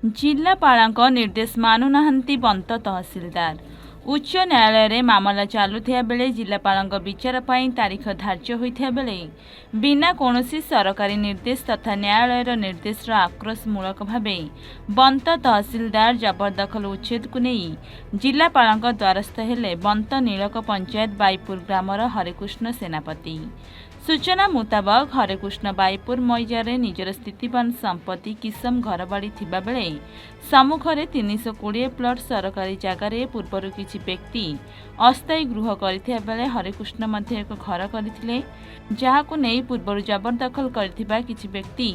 जिलापाल निर्देश मानुनाहांती बंत तहसिलदार। उच्च न्यायालय रे मामला चलुथिया बेले जिलापाल विचार पई तारीख धार्य होइथिया बेले बिना कोनोसी सरकारी निर्देश तथा न्यायालयर निर्देश आक्रोशमूलक भावे बंत तहसिलदार जबरदखल उच्छेद को नहीं जिलापाल द्वारस्थ हेले बंत नीलक पंचायत बाईपुर ग्रामर हरिकृष्ण सेनापति। सूचना मुताबक हरिकृष्ण बाईपुर मैजार निजर स्थितिवान संपत्ति किसम घरबाड़ी थिबा बेले सम्मुखरे 320 प्लट सरकारी जगार पूर्वर किछि व्यक्ति अस्थायी गृह करथिया बेले हरिकृष्ण मध्ये एक घर करथिले, जहाकु नेई पूर्वर जबरदखल करथिबा किछि व्यक्ति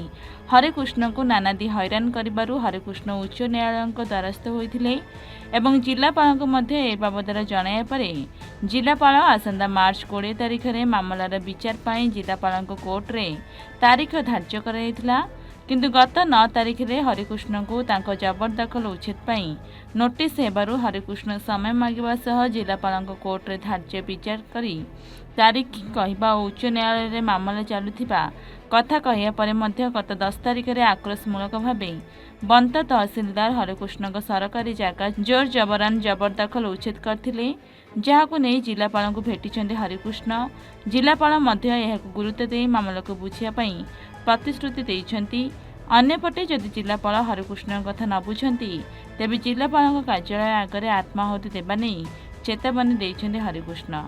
हरिकृष्ण को नानादी हैरान करिबारु हरिकृष्ण उच्च न्यायालय द्वारस्थ होइथिले एवं जिलापाल ए बाबदर जणाया परे जिलापाल आसंता मार्च 20 तारिख रे मामलार विचार पाई जिलापाल कोर्ट रे तारीख धार्य कराइथिला, किंतु गत 9 तारिख रे हरिकृष्ण को तांको जबरदखल उच्छेद पाई नोटिस हेबारु हरिकृष्ण समय मागिबा सह जिलापाल कोर्ट रे धार्य विचार करी तारीख कहवा उच्च न्यायालय रे मामला चलुथिबा कथा कहिया परे मध्य गत 10 तारिख रे आक्रोशमूलक भावे बंत तहसिलदार हरिकृष्ण सरकारी जगह जोर जबरान जबरदखल उच्छेद करथिले, जहाकु नहीं जिलापाल को भेटिछन्ते हरिकृष्ण। जिलापाल मध्य एहाकु गुरुत्व दे मामला को बुझिया पई प्रतिश्रुति देइछन्ती। अन्यपटे जदि जिलापाल हरिकृष्ण कथा न बुझन्ती तेबे जिलापाल कार्यालय आगे आत्माहुति देबा नहीं चेतावनी देइछन्ते हरिकृष्ण।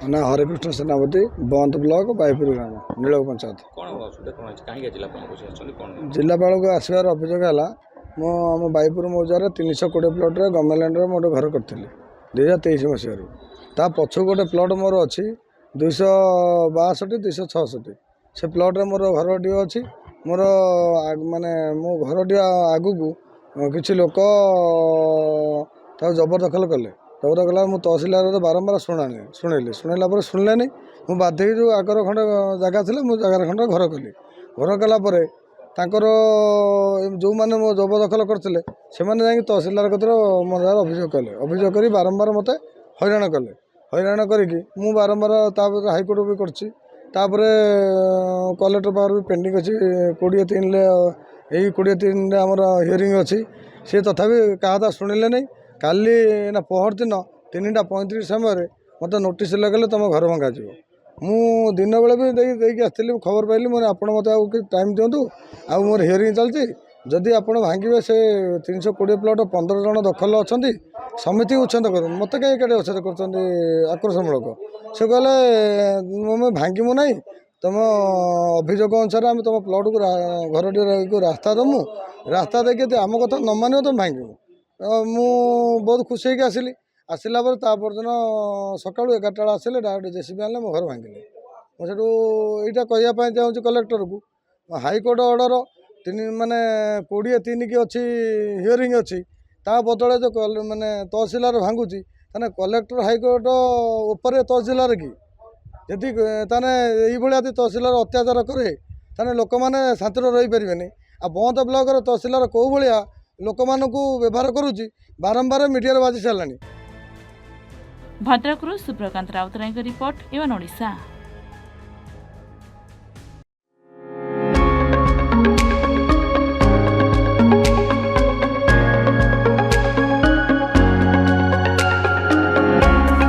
ना हरिकृष्ण सेनापति बंद ब्लॉक बाईपुर ग्राम नीलक पंचायत। जिलापाल को आसबार अभियोग है आम बाईपुर मौजार 320 प्लट गवर्नमेंट मोटे घर करी 2023 मसीह ता पछू गोटे प्लट मोर अच्छी 262 266 से प्लट्रे मोर घरटी अच्छी मोर माने मो घरटी आगू किसी लोक जबरदखल कले जबरदखल मु तहसिलदार बारंबार शुणेली शुणेला शुणिले नहीं बाध्य जो आगर खंडे जगह थी मुझे जगार खंडे घर कली घर कलापर तांकर जो मैंने मो जबरदखल करते से तहसिलदार कतर मोर अभियोग कले अभियोग कर बारंबार मत हैरान कले हैरान करी मु बारंबार हाईकोर्ट भी करछि कलेक्टर पावर भी पेंडिंग अच्छी 23 यही 23 आमर हियरिंग अच्छी सी तथापि क्या शुणिले नहीं काली ना पहर दिन 3:35 समय मत नोटिस लगे तुम घर भंगा जी मु दिन बेले भी देखिए आसती खबर पाइली मैंने आप मत टाइम दिंतु आ मोर हियरिंग चलती जदि आप भांगे से 320 प्लट 15 जन दखल अच्छा समिति उच्छेद कर मत कहीं उच्छेद कर आक्रोशमूलक से कहले मैं भांगीमु ना तुम अभियोग अनुसार आम तुम प्लट को घर को रास्ता दमु रास्ता देखिए आम कथा न मान तुम भांगीमु मु बहुत खुशी होगी आसली आसला दिन सका 11टा आसिले डायरेक्ट जेसीबी आने मो घर भांगिले मुझे यहाँ कहवाई चाहूँगी कलेक्टर को हाईकोर्ट ऑर्डर 3 माने 23 की अच्छी हियरिंग अच्छी ता बदले जो माने तहसिलदार भांगुची ताने कलेक्टर हाईकोर्ट उपरे तहसिलदार कि यदि ताने यही तहसिलदार अत्याचार करे ताने लोक मैंने शांति रही पारे आ बंद ब्लॉक तहसिलदार कौ भाया लोक मानू व्यवहार करुच्ची बारंबार मीडिया बाजी सारा। भद्रकरू सुप्रकांत राउतराय रिपोर्ट एवं ओडिशा।